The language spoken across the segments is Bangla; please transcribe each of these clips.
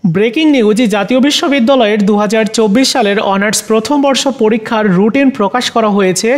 ব্রেকিং নিউজ, জাতীয় বিশ্ববিদ্যালয়ের 2024 সালের অনার্স প্রথম বর্ষ পরীক্ষার রুটিন প্রকাশ করা হয়েছে।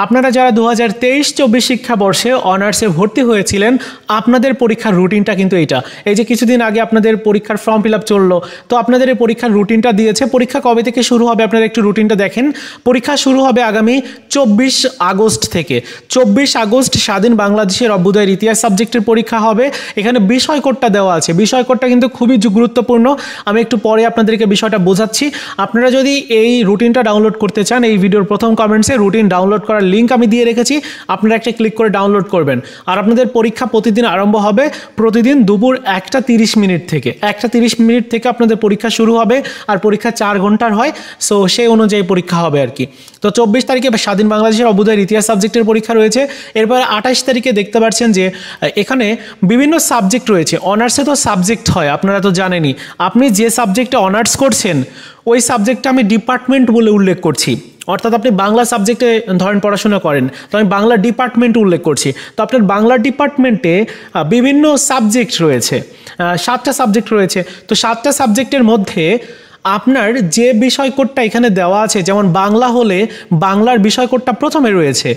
আপনারা যারা 2023-24 শিক্ষাবর্ষে অনার্সে ভর্তি হয়েছিলেন, আপনাদের পরীক্ষার রুটিনটা কিন্তু এইটা। এই যে কিছুদিন আগে আপনাদের পরীক্ষার ফর্ম ফিল আপ চললো, তো আপনাদের এই পরীক্ষার রুটিনটা দিয়েছে। পরীক্ষা কবে থেকে শুরু হবে আপনারা একটু রুটিনটা দেখেন। পরীক্ষা শুরু হবে আগামী 24 আগস্ট থেকে। 24 আগস্ট স্বাধীন বাংলাদেশের অভ্যুদয়ের ইতিহাস সাবজেক্টের পরীক্ষা হবে। এখানে বিষয় কোডটা দেওয়া আছে, বিষয় কোডটা কিন্তু খুবই গুরুত্বপূর্ণ। আমি একটু পরে আপনাদেরকে বিষয়টা বোঝাচ্ছি। আপনারা যদি এই রুটিনটা ডাউনলোড করতে চান, এই ভিডিওর প্রথম কমেন্টসে রুটিন ডাউনলোড করার লিঙ্ক আমি দিয়ে রেখেছি, আপনারা একটা ক্লিক করে ডাউনলোড করবেন। আর আপনাদের পরীক্ষা প্রতিদিন আরম্ভ হবে প্রতিদিন দুপুর 1:30 মিনিট থেকে। 1:30 মিনিট থেকে আপনাদের পরীক্ষা শুরু হবে, আর পরীক্ষা 4 ঘন্টার হয়। সো সেই অনুযায়ী পরীক্ষা হবে আর কি। তো 24 তারিখে স্বাধীন বাংলাদেশের অভ্যুদয়ের ইতিহাস সাবজেক্টের পরীক্ষা রয়েছে। এরপর 28 তারিখে দেখতে পাচ্ছেন যে এখানে বিভিন্ন সাবজেক্ট রয়েছে। অনার্সে তো সাবজেক্ট হয়, আপনারা তো জানেনই। আপনি যে সাবজেক্টে অনার্স করছেন ওই সাবজেক্টটা আমি ডিপার্টমেন্ট বলে উল্লেখ করছি। অর্থাৎ আপনি বাংলা সাবজেক্টে ধরেন পড়াশোনা করেন, তো আমি বাংলা ডিপার্টমেন্ট উল্লেখ করছি। তো আপনার বাংলা ডিপার্টমেন্টে বিভিন্ন সাবজেক্ট রয়েছে, 7টা সাবজেক্ট রয়েছে। তো 7টা সাবজেক্টের মধ্যে আপনার যে বিষয় কোডটা এখানে দেওয়া আছে, যেমন বাংলা হলে বাংলার বিষয় কোডটা প্রথমে রয়েছে।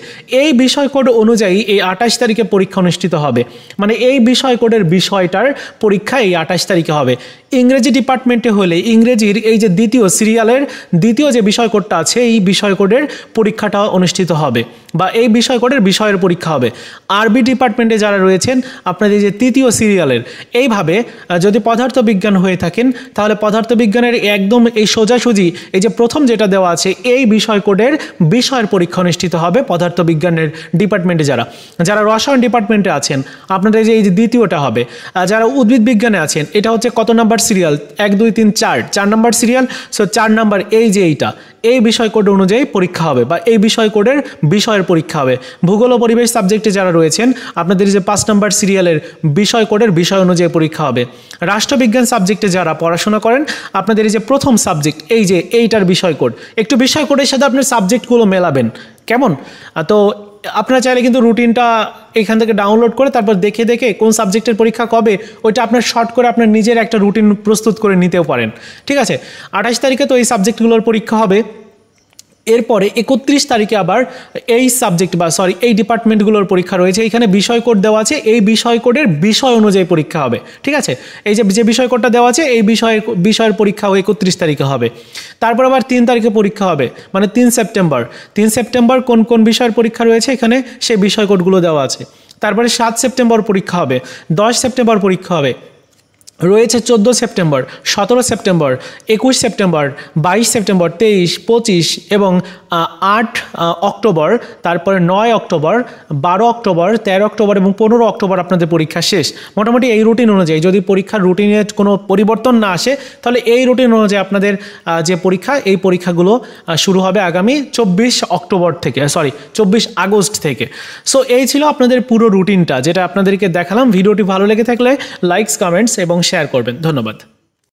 এই বিষয় কোড অনুযায়ী এই 28 তারিখে পরীক্ষা অনুষ্ঠিত হবে। মানে এই বিষয় কোডের বিষয়টার পরীক্ষা এই 28 তারিখে হবে। ইংরেজি ডিপার্টমেন্টে হলে ইংরেজির এই যে দ্বিতীয় সিরিয়ালের দ্বিতীয় যে বিষয় কোডটা আছে, এই বিষয় কোডের পরীক্ষাটা অনুষ্ঠিত হবে, বা এই বিষয় কোডের বিষয়ের পরীক্ষা হবে। আরবি ডিপার্টমেন্টে যারা রয়েছেন আপনাদের যে তৃতীয় সিরিয়ালের, এইভাবে যদি পদার্থবিজ্ঞান হয়ে থাকেন তাহলে পদার্থবিজ্ঞানের একদম এই সোজাসুজি এই যে প্রথম যেটা দেওয়া আছে এই বিষয় কোডের বিষয়ের পরীক্ষা অনুষ্ঠিত হবে পদার্থবিজ্ঞানের ডিপার্টমেন্টে। যারা রসায়ন ডিপার্টমেন্টে আছেন আপনাদের যে এই যে দ্বিতীয়টা হবে। যারা উদ্ভিদ বিজ্ঞানে আছেন এটা হচ্ছে কত number serial, 1 2 3 4 number serial. So 4 number এই যে এইটা, এই বিষয় কোড অনুযায়ী পরীক্ষা হবে, বা এই বিষয় কোডের বিষয়ের পরীক্ষা হবে। ভূগোল ও পরিবেশ সাবজেক্টে যারা রয়েছেন আপনাদের যে 5 নাম্বার সিরিয়ালের বিষয় কোডের বিষয় অনুযায়ী পরীক্ষা হবে। রাষ্ট্রবিজ্ঞান সাবজেক্টে যারা পড়াশোনা করেন আপনাদের এই যে প্রথম সাবজেক্ট এই যে এইটার বিষয় কোড, একটু বিষয় কোডের সাথে আপনার সাবজেক্টগুলো মেলাবেন, কেমন? তো আপনারা চাইলে কিন্তু রুটিনটা এখান থেকে ডাউনলোড করে তারপর দেখে দেখে কোন সাবজেক্টের পরীক্ষা কবে ওইটা আপনার শর্ট করে আপনার নিজের একটা রুটিন প্রস্তুত করে নিতেও পারেন। ঠিক আছে, 28 তারিখে তো এই সাবজেক্টগুলোর পরীক্ষা হবে। এরপরে 31 তারিখে আবার এই সাবজেক্ট এই ডিপার্টমেন্টগুলোর পরীক্ষা রয়েছে। এখানে বিষয় কোড দেওয়া আছে, এই বিষয় কোডের বিষয় অনুযায়ী পরীক্ষা হবে। ঠিক আছে, এই যে বিষয় কোডটা দেওয়া আছে এই বিষয়ের পরীক্ষা 31 তারিখে হবে। তারপর আবার 3 তারিখে পরীক্ষা হবে, মানে 3 সেপ্টেম্বর কোন কোন বিষয়ের পরীক্ষা রয়েছে এখানে সেই বিষয় কোডগুলো দেওয়া আছে। তারপরে 7 সেপ্টেম্বর পরীক্ষা হবে, 10 সেপ্টেম্বর পরীক্ষা হবে, রয়েছে 14 সেপ্টেম্বর, 17 সেপ্টেম্বর, 21 সেপ্টেম্বর, 22 সেপ্টেম্বর, 23, 25 এবং 8 অক্টোবর, তারপরে 9 অক্টোবর, 12 অক্টোবর, 13 অক্টোবর এবং 15 অক্টোবর আপনাদের পরীক্ষা শেষ। মোটামুটি এই রুটিন অনুযায়ী, যদি পরীক্ষার রুটিনে কোনো পরিবর্তন না আসে তাহলে এই রুটিন অনুযায়ী আপনাদের যে পরীক্ষা এই পরীক্ষাগুলো শুরু হবে আগামী 24 আগস্ট থেকে। সো এই ছিল আপনাদের পুরো রুটিনটা, যেটা আপনাদেরকে দেখালাম। ভিডিওটি ভালো লেগে থাকলে লাইকস, কমেন্টস এবং শেয়ার করবেন। ধন্যবাদ।